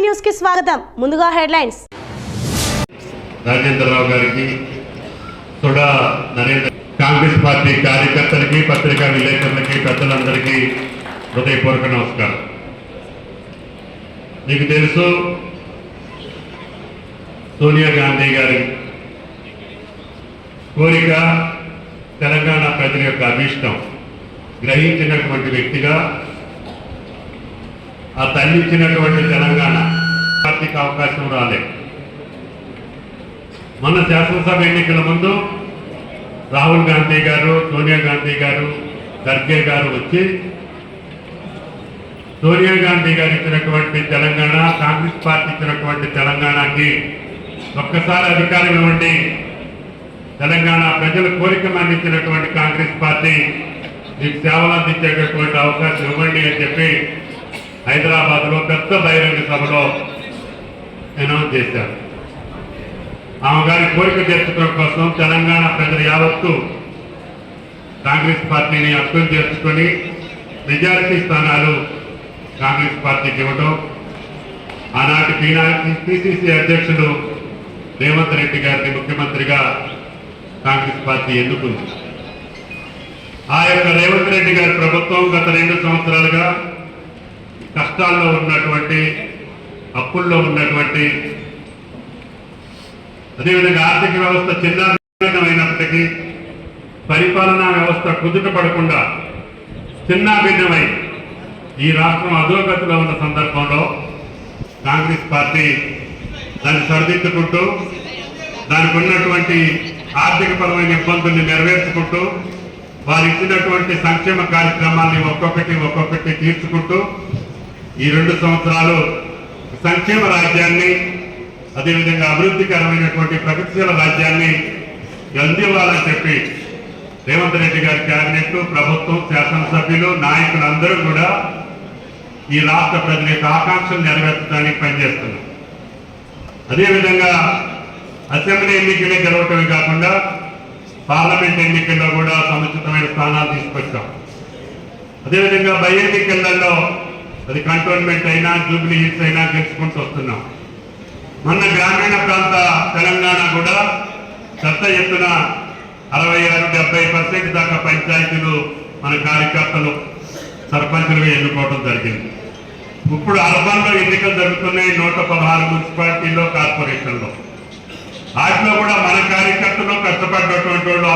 News కి స్వాగతం. ముందుగా హెడ్లైన్స్. రాజేంద్రరావు గారికి తోడా నరేంద్ర కాంగ్రెస్ పార్టీ కార్యకర్తలకి పత్రికా విలేకరులకి పెద్దలందరికీ హృదయపూర్వక నమస్కారం. మీకు తెలుసు సోనియా గాంధీ గారి కోరిక తెలంగాణ ప్రజల యొక్క అభీష్టం గ్రహించినటువంటి వ్యక్తిగా ఆ తల్లిచ్చినటువంటి తెలంగాణ పార్టీకి అవకాశం రాలేదు. మొన్న శాసనసభ ఎన్నికల ముందు రాహుల్ గాంధీ గారు, సోనియా గాంధీ గారు, ఖర్గే గారు వచ్చి సోనియా గాంధీ గారు ఇచ్చినటువంటి తెలంగాణ, కాంగ్రెస్ పార్టీ ఇచ్చినటువంటి తెలంగాణకి ఒక్కసారి అధికారం ఇవ్వండి, తెలంగాణ ప్రజల కోరిక మన్నించినటువంటి కాంగ్రెస్ పార్టీ మీకు సేవలు అందించేటటువంటి అవకాశం ఇవ్వండి అని చెప్పి హైదరాబాద్లో పెద్ద బహిరంగ సభలో అనౌన్స్ చేశారు. ఆమె గారి కోరిక తీర్చడం కోసం తెలంగాణ ప్రజలు యావత్తు కాంగ్రెస్ పార్టీని అర్థం చేసుకొని మెజారిటీ స్థానాలు కాంగ్రెస్ పార్టీకి ఇవ్వడం, ఆనాటి పిసిసి అధ్యక్షుడు రేవంత్ రెడ్డి గారిని ముఖ్యమంత్రిగా కాంగ్రెస్ పార్టీ ఎన్నుకుంది. ఆ యొక్క రేవంత్ రెడ్డి గారి ప్రభుత్వం గత 2 సంవత్సరాలుగా కష్టాల్లో ఉన్నటువంటి, అప్పుల్లో ఉన్నటువంటి, అదేవిధంగా ఆర్థిక వ్యవస్థ చిన్నాభిన్నమైనప్పటికీ పరిపాలనా వ్యవస్థ కుదుట పడకుండా చిన్నాభిన్నమై ఈ రాష్ట్రం అధోగతిలో ఉన్న సందర్భంలో కాంగ్రెస్ పార్టీ దాన్ని సరిదిద్దుకుంటూ దానికి ఉన్నటువంటి ఆర్థిక పరమైన ఇబ్బందుల్ని నెరవేర్చుకుంటూ వారు ఇచ్చినటువంటి సంక్షేమ కార్యక్రమాల్ని ఒక్కొక్కటి తీర్చుకుంటూ ఈ 2 సంవత్సరాలు సంక్షేమ రాజ్యాన్ని, అదేవిధంగా అభివృద్ధికరమైనటువంటి ప్రగతిశీల రాజ్యాన్ని అందివ్వాలని చెప్పి రేవంత్ రెడ్డి గారి క్యాబినెట్, ప్రభుత్వం, శాసనసభ్యులు, నాయకులందరూ కూడా ఈ రాష్ట్ర ప్రజల యొక్క ఆకాంక్షలు నెరవేర్చడానికి పనిచేస్తున్నారు. అదేవిధంగా అసెంబ్లీ ఎన్నికలే గెలవటమే కాకుండా పార్లమెంట్ ఎన్నికల్లో కూడా సముచితమైన స్థానాలు తీసుకొచ్చాం. అదేవిధంగా బై ఎన్నికలలో అది కంటోన్మెంట్ అయినా, జూబ్లీ హిల్స్ అయినా గెలుచుకుంటూ వస్తున్నాం. మొన్న గ్రామీణ ప్రాంత తెలంగాణ కూడా పెద్ద ఎత్తున 66-70% దాకా పంచాయతీలు మన కార్యకర్తలు సర్పంచులుగా ఎన్నుకోవడం జరిగింది. ఇప్పుడు అర్బన్లో ఎన్నికలు జరుగుతున్నాయి, 116 మున్సిపాలిటీల్లో, కార్పొరేషన్లో. వాటిలో కూడా మన కార్యకర్తలు కష్టపడినటువంటి వాళ్ళు